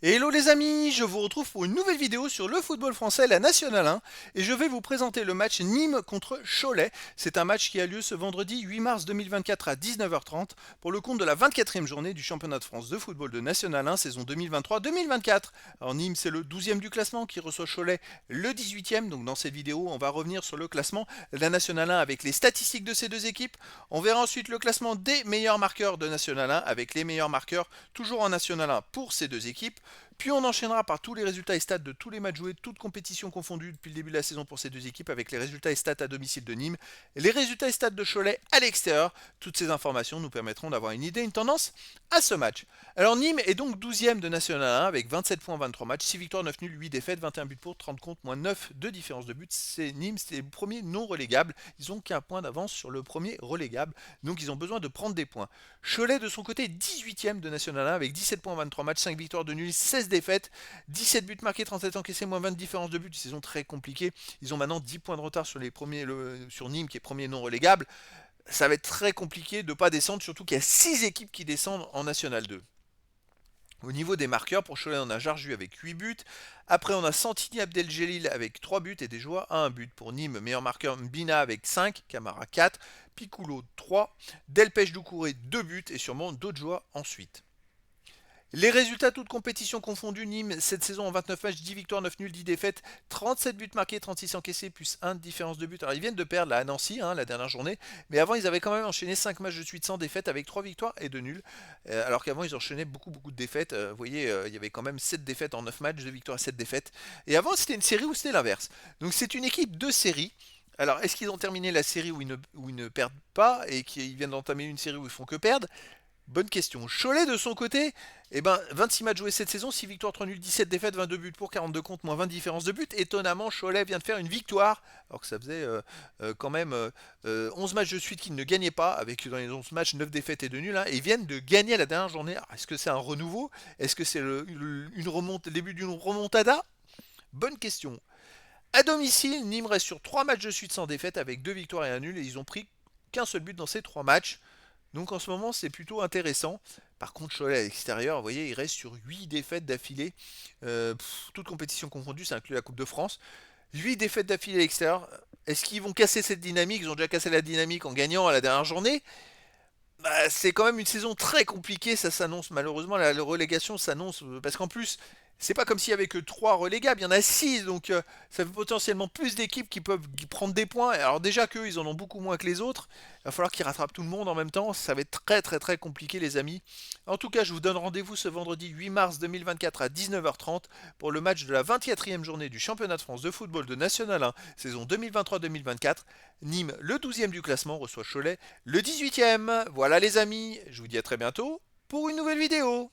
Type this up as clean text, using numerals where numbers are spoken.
Hello les amis, je vous retrouve pour une nouvelle vidéo sur le football français, la Nationale 1, et je vais vous présenter le match Nîmes contre Cholet. C'est un match qui a lieu ce vendredi 8 mars 2024 à 19h30 pour le compte de la 24e journée du championnat de France de football de Nationale 1 saison 2023-2024. Alors Nîmes c'est le 12e du classement qui reçoit Cholet le 18e, donc dans cette vidéo on va revenir sur le classement de la Nationale 1 avec les statistiques de ces deux équipes. On verra ensuite le classement des meilleurs marqueurs de Nationale 1 avec les meilleurs marqueurs toujours en Nationale 1 pour ces deux équipes. Puis on enchaînera par tous les résultats et stats de tous les matchs joués, toutes compétitions confondues depuis le début de la saison pour ces deux équipes, avec les résultats et stats à domicile de Nîmes, et les résultats et stats de Cholet à l'extérieur. Toutes ces informations nous permettront d'avoir une idée, une tendance à ce match. Alors Nîmes est donc 12e de National 1 avec 27 points en 23 matchs, 6 victoires, 9 nuls, 8 défaites, 21 buts pour, 30 contre, moins 9 de différence de but. C'est Nîmes, c'est le premier non relégable. Ils ont qu'un point d'avance sur le premier relégable, donc ils ont besoin de prendre des points. Cholet de son côté 18e de National 1 avec 17 points en 23 matchs, 5 victoires, 2 nuls, 16 défaites, 17 buts marqués, 37 encaissés, moins 20 de différence de but. Une saison très compliquée. Ils ont maintenant 10 points de retard sur, sur Nîmes qui est premier non relégable. Ça va être très compliqué de ne pas descendre, surtout qu'il y a 6 équipes qui descendent en National 2. Au niveau des marqueurs, pour Cholet, on a Jarju avec 8 buts. Après, on a Santini Abdeljelil avec 3 buts et Desjoie à 1 but. Pour Nîmes, meilleur marqueur Mbina avec 5, Camara 4, Piccolo 3, Delpech Doucouré 2 buts et sûrement Dodjoa ensuite. Les résultats toutes compétitions confondues, Nîmes cette saison en 29 matchs, 10 victoires, 9 nuls, 10 défaites, 37 buts marqués, 36 encaissés, plus 1 de différence de but. Alors ils viennent de perdre là, à Nancy la dernière journée, mais avant ils avaient quand même enchaîné 5 matchs de suite sans défaite avec 3 victoires et 2 nuls, alors qu'avant ils enchaînaient beaucoup de défaites. Vous voyez, il y avait quand même 7 défaites en 9 matchs, 2 victoires et 7 défaites. Et avant c'était une série où c'était l'inverse. Donc c'est une équipe de série. Alors, est-ce qu'ils ont terminé la série où ils ne perdent pas et qu'ils viennent d'entamer une série où ils font que perdre? Bonne question. Cholet de son côté, 26 matchs joués cette saison, 6 victoires, 3 nuls, 17 défaites, 22 buts pour, 42 contre, moins 20 différences de but. Étonnamment, Cholet vient de faire une victoire, alors que ça faisait quand même 11 matchs de suite qu'ils ne gagnaient pas, avec dans les 11 matchs 9 défaites et 2 nuls, et ils viennent de gagner la dernière journée. Est-ce que c'est un renouveau? Est-ce que c'est le début d'une remontada? Bonne question. À domicile, Nîmes reste sur 3 matchs de suite sans défaite, avec 2 victoires et un nul, et ils ont pris qu'un seul but dans ces 3 matchs. Donc en ce moment, c'est plutôt intéressant. Par contre, Cholet à l'extérieur, vous voyez, il reste sur 8 défaites d'affilée. Toute compétition confondue, ça inclut la Coupe de France. 8 défaites d'affilée à l'extérieur. Est-ce qu'ils vont casser cette dynamique? Ils ont déjà cassé la dynamique en gagnant à la dernière journée. Bah, c'est quand même une saison très compliquée, ça s'annonce malheureusement, la relégation s'annonce, parce qu'en plus, c'est pas comme s'il y avait que 3 relégables, il y en a 6, donc ça fait potentiellement plus d'équipes qui peuvent prendre des points. Alors déjà qu'eux, ils en ont beaucoup moins que les autres, il va falloir qu'ils rattrapent tout le monde en même temps, ça va être très compliqué les amis. En tout cas, je vous donne rendez-vous ce vendredi 8 mars 2024 à 19h30 pour le match de la 24e journée du championnat de France de football de National 1, saison 2023-2024. Nîmes, le 12e du classement, reçoit Cholet, le 18e. Voilà les amis, je vous dis à très bientôt pour une nouvelle vidéo.